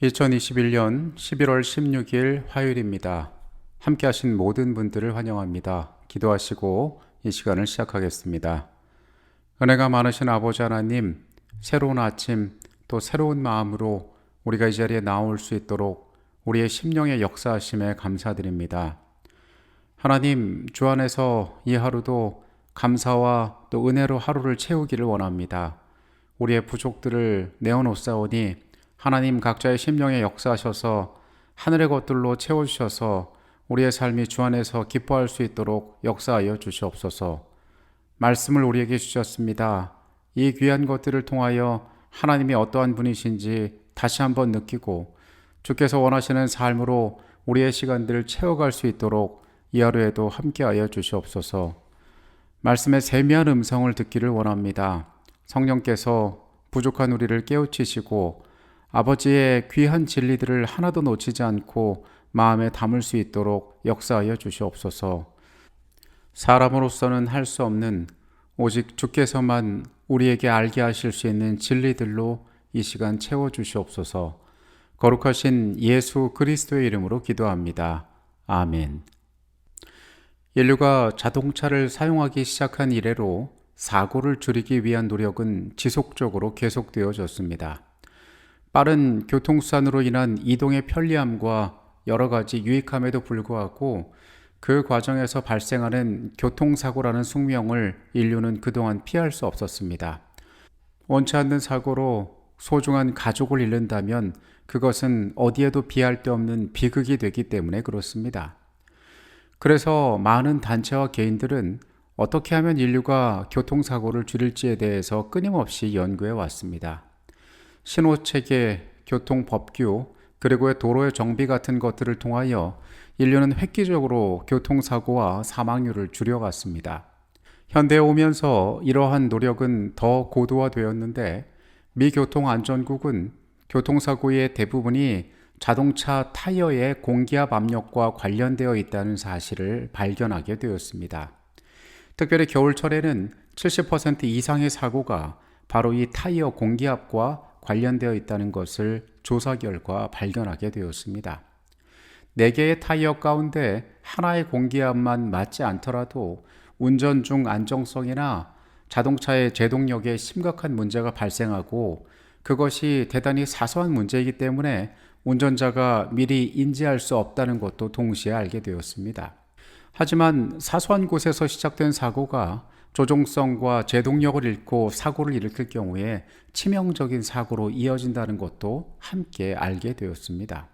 2021년 11월 16일 화요일입니다. 함께 하신 모든 분들을 환영합니다. 기도하시고 이 시간을 시작하겠습니다. 은혜가 많으신 아버지 하나님, 새로운 아침 또 새로운 마음으로 우리가 이 자리에 나올 수 있도록 우리의 심령의 역사하심에 감사드립니다. 하나님, 주 안에서 이 하루도 감사와 또 은혜로 하루를 채우기를 원합니다. 우리의 부족들을 내어놓사오니 하나님 각자의 심령에 역사하셔서 하늘의 것들로 채워주셔서 우리의 삶이 주 안에서 기뻐할 수 있도록 역사하여 주시옵소서. 말씀을 우리에게 주셨습니다. 이 귀한 것들을 통하여 하나님이 어떠한 분이신지 다시 한번 느끼고 주께서 원하시는 삶으로 우리의 시간들을 채워갈 수 있도록 이 하루에도 함께하여 주시옵소서. 말씀의 세미한 음성을 듣기를 원합니다. 성령께서 부족한 우리를 깨우치시고 아버지의 귀한 진리들을 하나도 놓치지 않고 마음에 담을 수 있도록 역사하여 주시옵소서. 사람으로서는 할 수 없는 오직 주께서만 우리에게 알게 하실 수 있는 진리들로 이 시간 채워주시옵소서. 거룩하신 예수 그리스도의 이름으로 기도합니다. 아멘. 인류가 자동차를 사용하기 시작한 이래로 사고를 줄이기 위한 노력은 지속적으로 계속되어졌습니다. 빠른 교통수단으로 인한 이동의 편리함과 여러 가지 유익함에도 불구하고 그 과정에서 발생하는 교통사고라는 숙명을 인류는 그동안 피할 수 없었습니다. 원치 않는 사고로 소중한 가족을 잃는다면 그것은 어디에도 비할 데 없는 비극이 되기 때문에 그렇습니다. 그래서 많은 단체와 개인들은 어떻게 하면 인류가 교통사고를 줄일지에 대해서 끊임없이 연구해 왔습니다. 신호체계, 교통법규, 그리고 도로의 정비 같은 것들을 통하여 인류는 획기적으로 교통사고와 사망률을 줄여갔습니다. 현대에 오면서 이러한 노력은 더 고도화되었는데 미 교통안전국은 교통사고의 대부분이 자동차 타이어의 공기압 압력과 관련되어 있다는 사실을 발견하게 되었습니다. 특별히 겨울철에는 70% 이상의 사고가 바로 이 타이어 공기압과 관련되어 있다는 것을 조사 결과 발견하게 되었습니다. 4개의 타이어 가운데 하나의 공기압만 맞지 않더라도 운전 중 안정성이나 자동차의 제동력에 심각한 문제가 발생하고 그것이 대단히 사소한 문제이기 때문에 운전자가 미리 인지할 수 없다는 것도 동시에 알게 되었습니다. 하지만 사소한 곳에서 시작된 사고가 조종성과 제동력을 잃고 사고를 일으킬 경우에 치명적인 사고로 이어진다는 것도 함께 알게 되었습니다.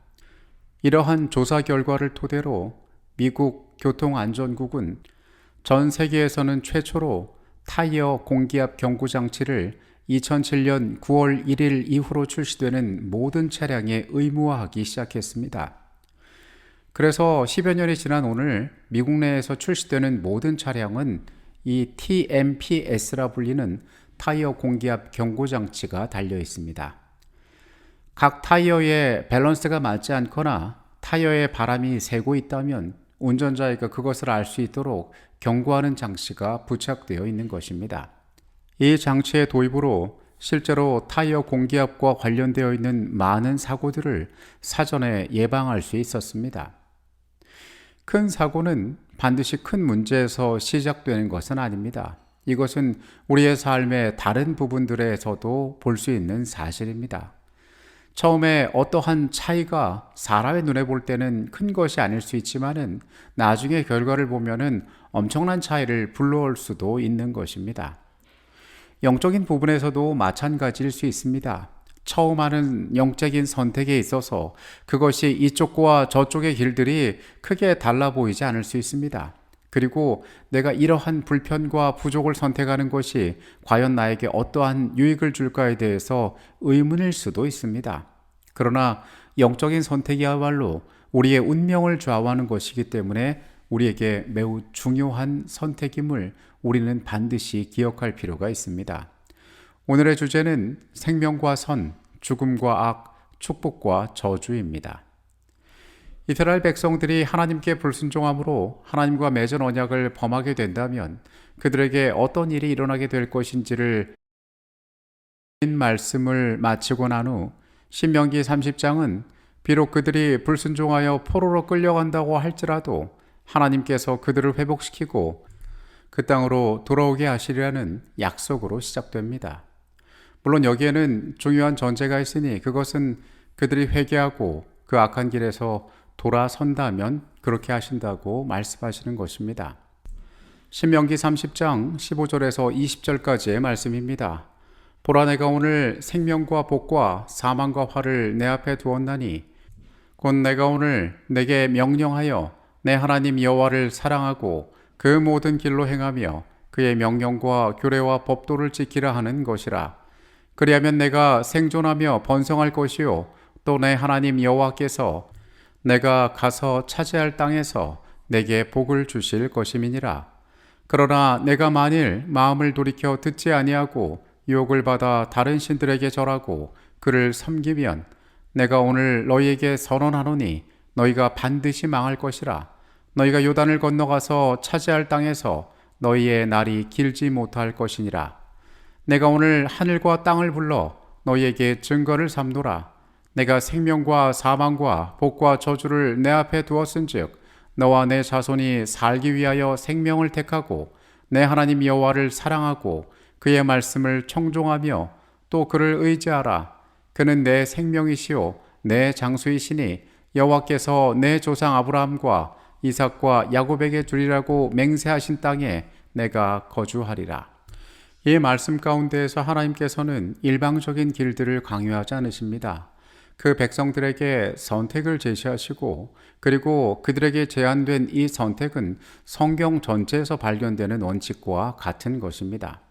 이러한 조사 결과를 토대로 미국 교통안전국은 전 세계에서는 최초로 타이어 공기압 경고 장치를 2007년 9월 1일 이후로 출시되는 모든 차량에 의무화하기 시작했습니다. 그래서 10여 년이 지난 오늘 미국 내에서 출시되는 모든 차량은 이 TMPS라 불리는 타이어 공기압 경고 장치가 달려 있습니다. 각 타이어의 밸런스가 맞지 않거나 타이어에 바람이 새고 있다면 운전자가 그것을 알 수 있도록 경고하는 장치가 부착되어 있는 것입니다. 이 장치의 도입으로 실제로 타이어 공기압과 관련되어 있는 많은 사고들을 사전에 예방할 수 있었습니다. 큰 사고는 반드시 큰 문제에서 시작되는 것은 아닙니다. 이것은 우리의 삶의 다른 부분들에서도 볼 수 있는 사실입니다. 처음에 어떠한 차이가 사람의 눈에 볼 때는 큰 것이 아닐 수 있지만은 나중에 결과를 보면은 엄청난 차이를 불러올 수도 있는 것입니다. 영적인 부분에서도 마찬가지일 수 있습니다. 처음 하는 영적인 선택에 있어서 그것이 이쪽과 저쪽의 길들이 크게 달라 보이지 않을 수 있습니다. 그리고 내가 이러한 불편과 부족을 선택하는 것이 과연 나에게 어떠한 유익을 줄까에 대해서 의문일 수도 있습니다. 그러나 영적인 선택이야말로 우리의 운명을 좌우하는 것이기 때문에 우리에게 매우 중요한 선택임을 우리는 반드시 기억할 필요가 있습니다. 오늘의 주제는 생명과 선, 죽음과 악, 축복과 저주입니다. 이스라엘 백성들이 하나님께 불순종함으로 하나님과 맺은 언약을 범하게 된다면 그들에게 어떤 일이 일어나게 될 것인지를 말씀을 마치고 난 후 신명기 30장은 비록 그들이 불순종하여 포로로 끌려간다고 할지라도 하나님께서 그들을 회복시키고 그 땅으로 돌아오게 하시리라는 약속으로 시작됩니다. 물론 여기에는 중요한 전제가 있으니 그것은 그들이 회개하고 그 악한 길에서 돌아선다면 그렇게 하신다고 말씀하시는 것입니다. 신명기 30장 15절에서 20절까지의 말씀입니다. 보라, 내가 오늘 생명과 복과 사망과 화를 내 앞에 두었나니 곧 내가 오늘 내게 명령하여 내 하나님 여호와를 사랑하고 그 모든 길로 행하며 그의 명령과 규례와 법도를 지키라 하는 것이라. 그리하면 내가 생존하며 번성할 것이요 또 내 하나님 여호와께서 내가 가서 차지할 땅에서 내게 복을 주실 것임이니라. 그러나 내가 만일 마음을 돌이켜 듣지 아니하고 유혹을 받아 다른 신들에게 절하고 그를 섬기면 내가 오늘 너희에게 선언하노니 너희가 반드시 망할 것이라. 너희가 요단을 건너가서 차지할 땅에서 너희의 날이 길지 못할 것이니라. 내가 오늘 하늘과 땅을 불러 너희에게 증거를 삼노라. 내가 생명과 사망과 복과 저주를 내 앞에 두었은즉 너와 내 자손이 살기 위하여 생명을 택하고 내 하나님 여호와를 사랑하고 그의 말씀을 청종하며 또 그를 의지하라. 그는 내 생명이시요 내 장수이시니 여호와께서 내 조상 아브라함과 이삭과 야곱에게 주리라고 맹세하신 땅에 내가 거주하리라. 이 말씀 가운데에서 하나님께서는 일방적인 길들을 강요하지 않으십니다. 그 백성들에게 선택을 제시하시고 그리고 그들에게 제안된 이 선택은 성경 전체에서 발견되는 원칙과 같은 것입니다.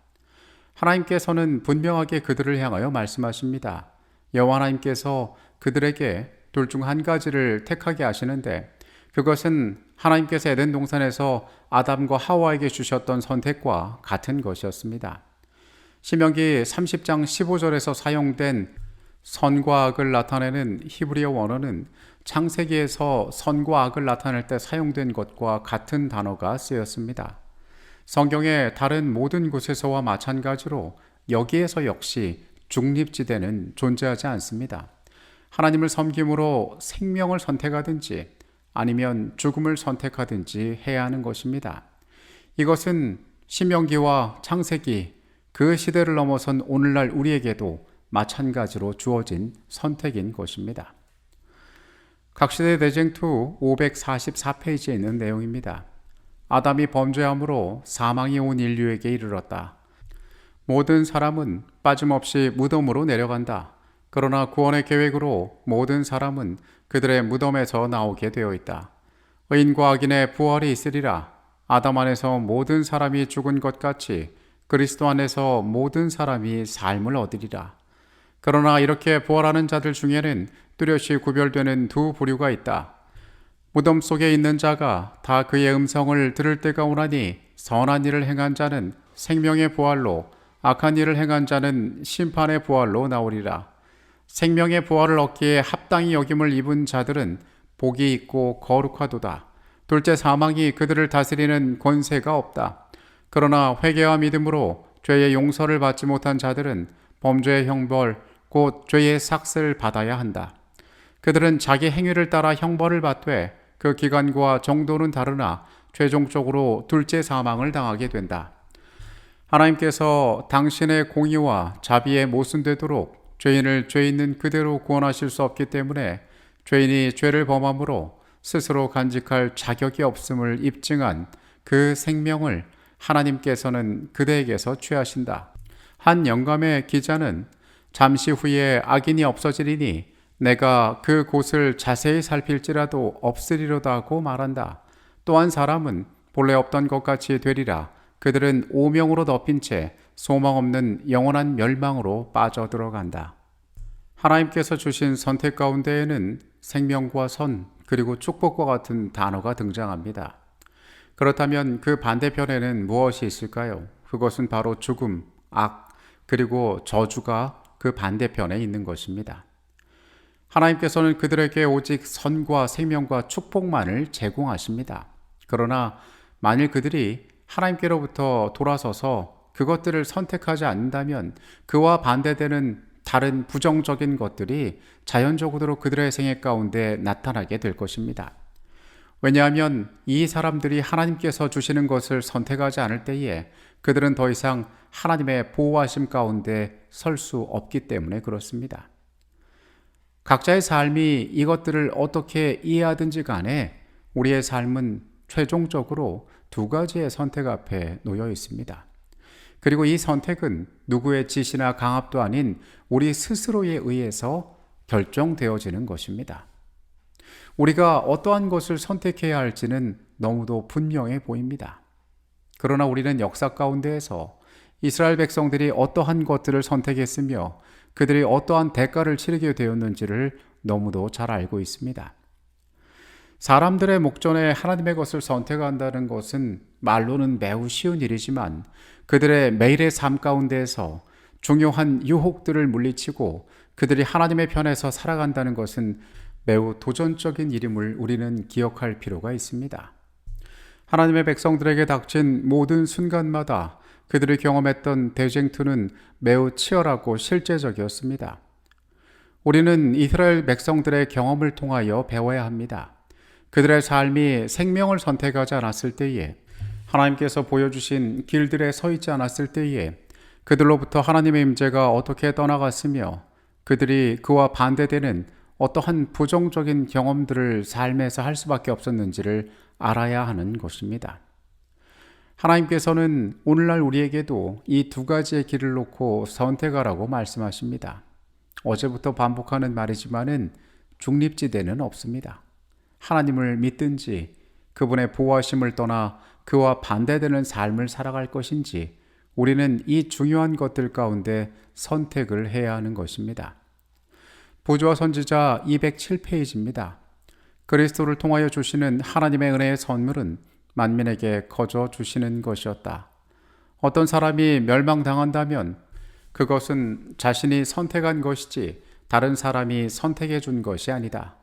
하나님께서는 분명하게 그들을 향하여 말씀하십니다. 여호와 하나님께서 그들에게 둘 중 한 가지를 택하게 하시는데 그것은 하나님께서 에덴 동산에서 아담과 하와에게 주셨던 선택과 같은 것이었습니다. 신명기 30장 15절에서 사용된 선과 악을 나타내는 히브리어 원어는 창세기에서 선과 악을 나타낼 때 사용된 것과 같은 단어가 쓰였습니다. 성경의 다른 모든 곳에서와 마찬가지로 여기에서 역시 중립지대는 존재하지 않습니다. 하나님을 섬김으로 생명을 선택하든지 아니면 죽음을 선택하든지 해야 하는 것입니다. 이것은 신명기와 창세기 그 시대를 넘어선 오늘날 우리에게도 마찬가지로 주어진 선택인 것입니다. 각시대 대쟁투 544페이지에 있는 내용입니다. 아담이 범죄함으로 사망이 온 인류에게 이르렀다. 모든 사람은 빠짐없이 무덤으로 내려간다. 그러나 구원의 계획으로 모든 사람은 그들의 무덤에서 나오게 되어 있다. 의인과 악인의 부활이 있으리라. 아담 안에서 모든 사람이 죽은 것 같이 그리스도 안에서 모든 사람이 삶을 얻으리라. 그러나 이렇게 부활하는 자들 중에는 뚜렷이 구별되는 두 부류가 있다. 무덤 속에 있는 자가 다 그의 음성을 들을 때가 오나니 선한 일을 행한 자는 생명의 부활로 악한 일을 행한 자는 심판의 부활로 나오리라. 생명의 부활을 얻기에 합당히 여김을 입은 자들은 복이 있고 거룩하도다. 둘째, 사망이 그들을 다스리는 권세가 없다. 그러나 회개와 믿음으로 죄의 용서를 받지 못한 자들은 범죄의 형벌 곧 죄의 삭슬을 받아야 한다. 그들은 자기 행위를 따라 형벌을 받되 그 기간과 정도는 다르나 최종적으로 둘째 사망을 당하게 된다. 하나님께서 당신의 공의와 자비에 모순되도록 죄인을 죄 있는 그대로 구원하실 수 없기 때문에 죄인이 죄를 범함으로 스스로 간직할 자격이 없음을 입증한 그 생명을 하나님께서는 그대에게서 취하신다. 한 영감의 기자는 잠시 후에 악인이 없어지리니 내가 그 곳을 자세히 살필지라도 없으리로다 하고 말한다. 또한 사람은 본래 없던 것 같이 되리라. 그들은 오명으로 덮인 채 소망 없는 영원한 멸망으로 빠져들어간다. 하나님께서 주신 선택 가운데에는 생명과 선 그리고 축복과 같은 단어가 등장합니다. 그렇다면 그 반대편에는 무엇이 있을까요? 그것은 바로 죽음, 악, 그리고 저주가 그 반대편에 있는 것입니다. 하나님께서는 그들에게 오직 선과 생명과 축복만을 제공하십니다. 그러나 만일 그들이 하나님께로부터 돌아서서 그것들을 선택하지 않는다면 그와 반대되는 다른 부정적인 것들이 자연적으로 그들의 생애 가운데 나타나게 될 것입니다. 왜냐하면 이 사람들이 하나님께서 주시는 것을 선택하지 않을 때에 그들은 더 이상 하나님의 보호하심 가운데 설 수 없기 때문에 그렇습니다. 각자의 삶이 이것들을 어떻게 이해하든지 간에 우리의 삶은 최종적으로 두 가지의 선택 앞에 놓여 있습니다. 그리고 이 선택은 누구의 지시나 강압도 아닌 우리 스스로에 의해서 결정되어지는 것입니다. 우리가 어떠한 것을 선택해야 할지는 너무도 분명해 보입니다. 그러나 우리는 역사 가운데에서 이스라엘 백성들이 어떠한 것들을 선택했으며 그들이 어떠한 대가를 치르게 되었는지를 너무도 잘 알고 있습니다. 사람들의 목전에 하나님의 것을 선택한다는 것은 말로는 매우 쉬운 일이지만 그들의 매일의 삶 가운데에서 중요한 유혹들을 물리치고 그들이 하나님의 편에서 살아간다는 것은 매우 도전적인 일임을 우리는 기억할 필요가 있습니다. 하나님의 백성들에게 닥친 모든 순간마다 그들이 경험했던 대쟁투는 매우 치열하고 실제적이었습니다. 우리는 이스라엘 백성들의 경험을 통하여 배워야 합니다. 그들의 삶이 생명을 선택하지 않았을 때에, 하나님께서 보여주신 길들에 서 있지 않았을 때에 그들로부터 하나님의 임재가 어떻게 떠나갔으며 그들이 그와 반대되는 어떠한 부정적인 경험들을 삶에서 할 수밖에 없었는지를 알아야 하는 것입니다. 하나님께서는 오늘날 우리에게도 이 두 가지의 길을 놓고 선택하라고 말씀하십니다. 어제부터 반복하는 말이지만은 중립지대는 없습니다. 하나님을 믿든지 그분의 보호하심을 떠나 그와 반대되는 삶을 살아갈 것인지 우리는 이 중요한 것들 가운데 선택을 해야 하는 것입니다. 보주와 선지자 207페이지입니다. 그리스도를 통하여 주시는 하나님의 은혜의 선물은 만민에게 거저 주시는 것이었다. 어떤 사람이 멸망당한다면 그것은 자신이 선택한 것이지 다른 사람이 선택해 준 것이 아니다.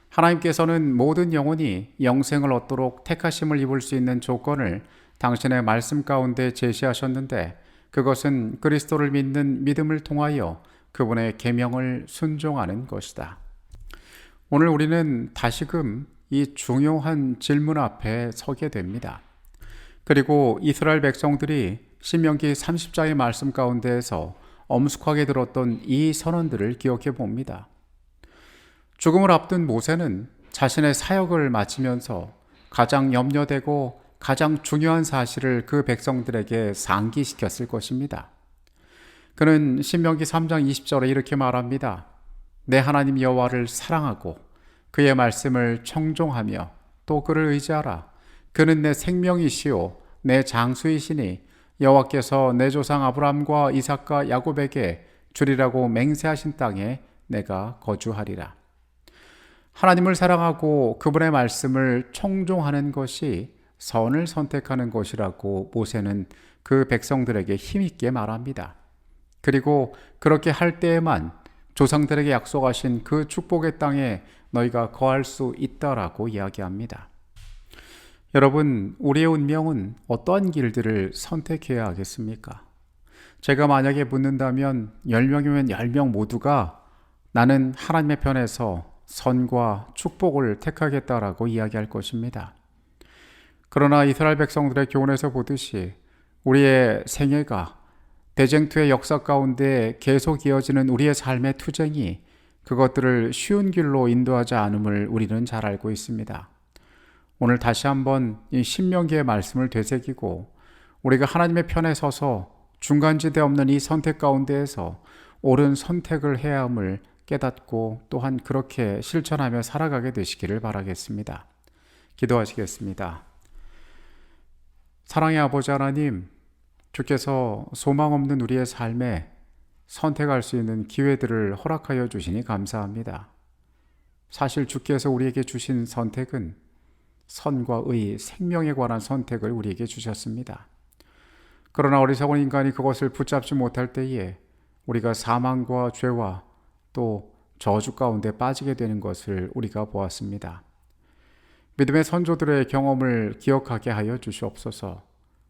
하나님께서는 모든 영혼이 영생을 얻도록 택하심을 입을 수 있는 조건을 당신의 말씀 가운데 제시하셨는데 그것은 그리스도를 믿는 믿음을 통하여 그분의 계명을 순종하는 것이다. 오늘 우리는 다시금 이 중요한 질문 앞에 서게 됩니다. 그리고 이스라엘 백성들이 신명기 30장의 말씀 가운데에서 엄숙하게 들었던 이 선언들을 기억해 봅니다. 죽음을 앞둔 모세는 자신의 사역을 마치면서 가장 염려되고 가장 중요한 사실을 그 백성들에게 상기시켰을 것입니다. 그는 신명기 3장 20절에 이렇게 말합니다. 내 하나님 여호와를 사랑하고 그의 말씀을 청종하며 또 그를 의지하라. 그는 내 생명이시요 내 장수이시니 여호와께서 내 조상 아브라함과 이삭과 야곱에게 주리라고 맹세하신 땅에 내가 거주하리라. 하나님을 사랑하고 그분의 말씀을 청종하는 것이 선을 선택하는 것이라고 모세는 그 백성들에게 힘있게 말합니다. 그리고 그렇게 할 때에만 조상들에게 약속하신 그 축복의 땅에 너희가 거할 수 있다라고 이야기합니다. 여러분, 우리의 운명은 어떠한 길들을 선택해야 하겠습니까? 제가 만약에 묻는다면 10명이면 10명 모두가 나는 하나님의 편에서 선과 축복을 택하겠다라고 이야기할 것입니다. 그러나 이스라엘 백성들의 교훈에서 보듯이 우리의 생애가 대쟁투의 역사 가운데 계속 이어지는 우리의 삶의 투쟁이 그것들을 쉬운 길로 인도하지 않음을 우리는 잘 알고 있습니다. 오늘 다시 한번 이 신명기의 말씀을 되새기고 우리가 하나님의 편에 서서 중간지대 없는 이 선택 가운데에서 옳은 선택을 해야 함을 깨닫고 또한 그렇게 실천하며 살아가게 되시기를 바라겠습니다. 기도하시겠습니다. 사랑의 아버지 하나님, 주께서 소망 없는 우리의 삶에 선택할 수 있는 기회들을 허락하여 주시니 감사합니다. 사실 주께서 우리에게 주신 선택은 선과 의, 생명에 관한 선택을 우리에게 주셨습니다. 그러나 어리석은 인간이 그것을 붙잡지 못할 때에 우리가 사망과 죄와 또 저주 가운데 빠지게 되는 것을 우리가 보았습니다. 믿음의 선조들의 경험을 기억하게 하여 주시옵소서.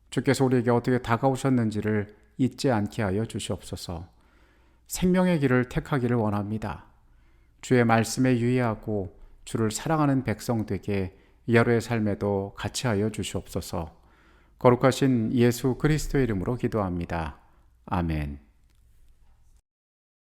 주께서 우리에게 어떻게 다가오셨는지를 잊지 않게 하여 주시옵소서. 생명의 길을 택하기를 원합니다. 주의 말씀에 유의하고 주를 사랑하는 백성 되게 이 하루의 삶에도 같이 하여 주시옵소서. 거룩하신 예수 그리스도의 이름으로 기도합니다. 아멘.